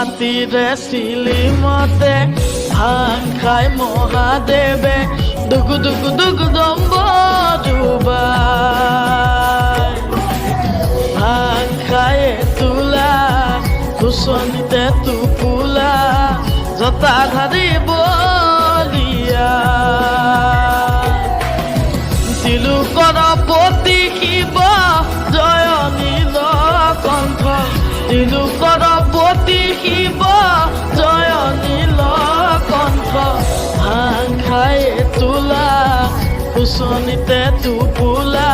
মাটিৰে চিলিমতে ভাং খাই মহাদেৱে দুগু দুগু দুগু দম্ব ডুবাই ভাং খাই তোলা খুচনিতে টোপোলা জতা ধাৰি বলিয়া তিলুকৰ প্ৰতি শিৱ জয় নীল কণ্ঠ তিলুকৰ প্ৰতি শিৱ জয় নীল কণ্ঠ ভাং খাই তোলা খুচনিতে টোপোলা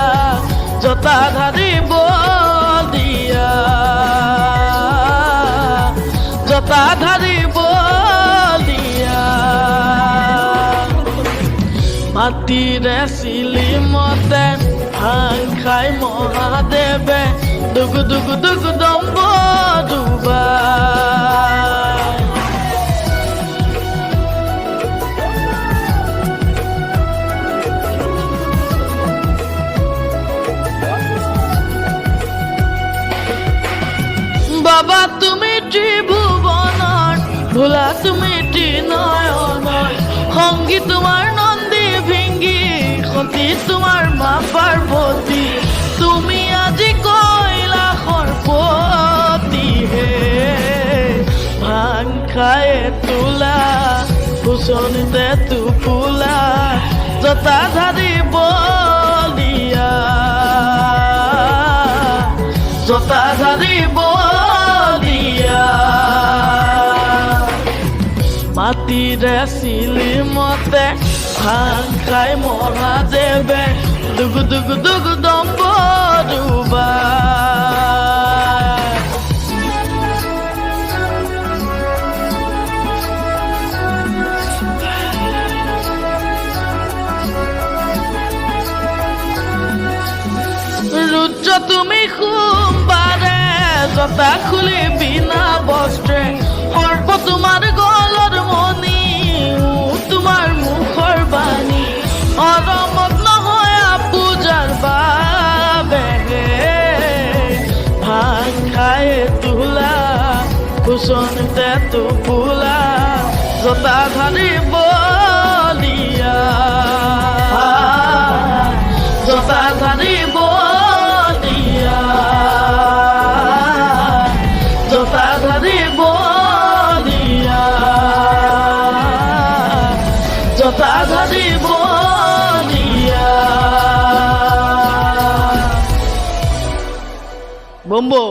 জতা ধাৰি বলিয়া জতা ধাৰি বলিয়া মাটিৰে চিলিমতে ভাং খাই মহাদেৱে দুগু দুগু দুগু দম্ব ডুবাই বাবা তুমি ত্ৰিভুৱনৰ ভোলা তুমি ত্ৰিনয়নৰ সংগী তোমাৰ নন্দী ভিংগী সতী তোমাৰ মা পাৰ্বতী তুমি আজি কৈলাশৰ পতি হে ভাং খাই তোলা খুচনিতে টোপোলা জতা ধাৰি বলিয়া জতা ধাৰি বলিয়া মাটিৰে চিলিমতে ভাং খাই মহাদেৱে দুগু দুগু দুগু দম্ব ডুবাই ৰুদ্ৰ তুমি সোমবাৰে জতা খুলি বিনা বস্ত্ৰে সৰ্প তোমাৰ গলৰ মণি তোমাৰ মুখৰ বাণী অৰমগ্ন হৈ পূজাৰ বাবে ভাং খাই তোলা খুচনিতে টোপোলা জতা ধাৰি বলিয়া জতা ধাৰি বলিয়া জতা ধাৰি বলিয়া জতা ধাৰি বলিয়া বম্বো।